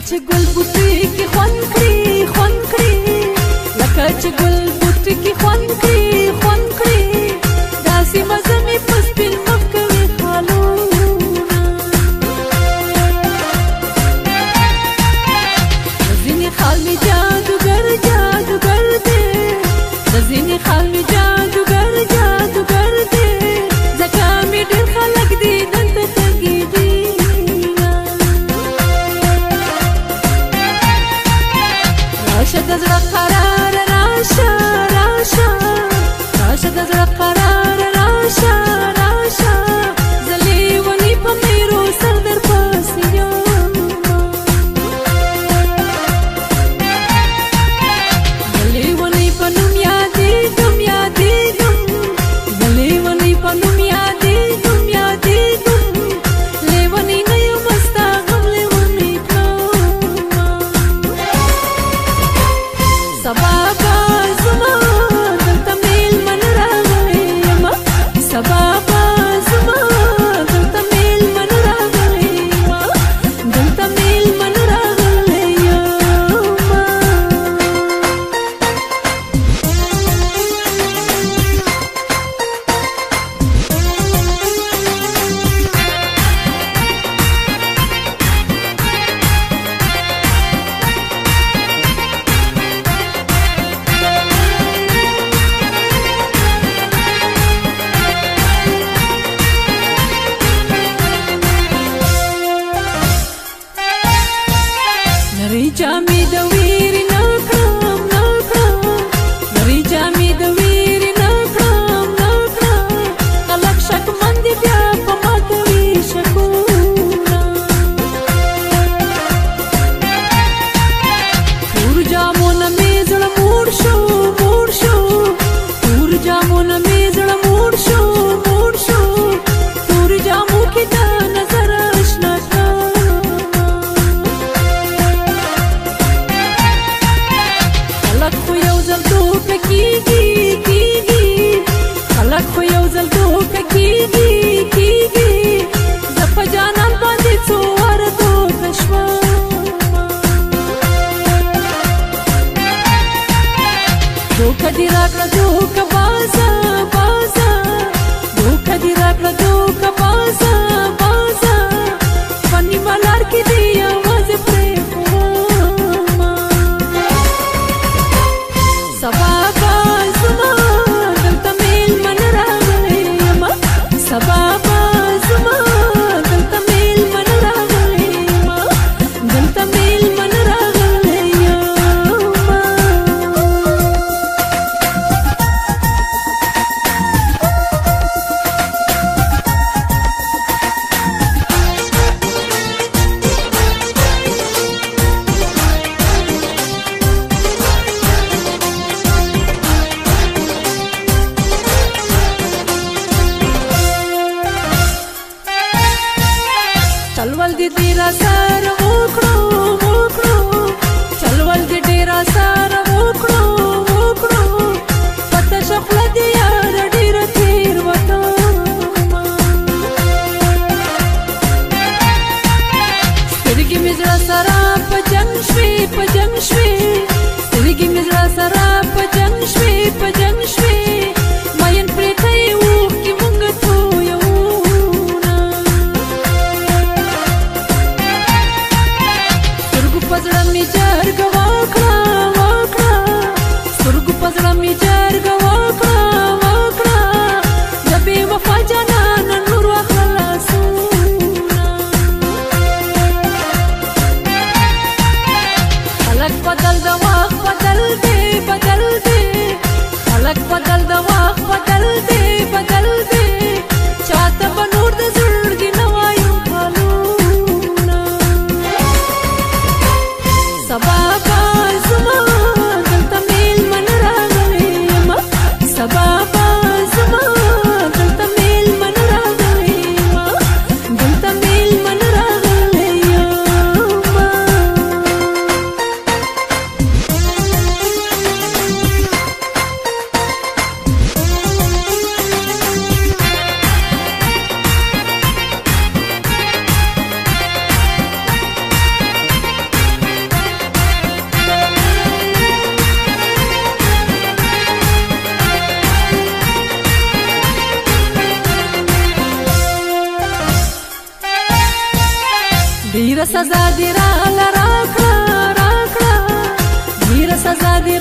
چې ګل بوټي کې خوند کړي خوند کړي لکه چې ګل بوټي کې خوند کړي خوند کړي داسې مزه مې په سپین مخ کوي خالونه د ځینې خال مې جادوګر جادوګر دی د ځینې خال مې جادوګر جادوګر دی ځکه مې ډېر خلک دي دلته تږي راشه د زړه قرار راشه راشه راشه د زړه قرار راشه راشه زه لیونی په میرو سر در پسې یمه زه لیونی په نوم یادېږم یادېږم زه لیونی په نوم یادېږم یادېږم لیونی نه یم ستا غم لیونی کړمه سبا به زما دلته میلمن راغلی یم سبا به زما دلته میلمن راغلی یم دلته میلمن راغلی یم نری جامې د ویرې نه کړم نه کړم نری جامې د ویرې نه کړم نه کړم خلک شکمن دي بیا په ما کوي شکونه تور جامونه مې زړه موړ شو موړ شو تور جامونه مې زړه موړ شو موړ شو تور جامو کې د نظر اشنا خلک خو یو ځل دوکه کېږي کېږي خلک خو یو ځل دوکه کېږي کېږي زه په جانان باندې څو واره دوکه شوم دوکه دې راکړه دوکه بازه بازه دوکه دې راکړه دوکه بازه بازه په نیمه لار کې دې یوازې پرېښومه سبا به زما دلته میلمن راغلی یم سبا به زما دلته میلمن راغلی یم دلته میلمن راغلی یم چلول دې ډېر سره وکړو وکړو چلول دې ډېر سره وکړو وکړو پته شخله دې یار ډېر تیر وتمه سترګې مې زړه سره په جنګ شوې په جنګ شوې سترګې مې زړه سره په جنګ شوې په جنګ شوې مین پرېتی اوښکې مونږ تویونه ډیره سزا دی راکړه ډیره سزا دی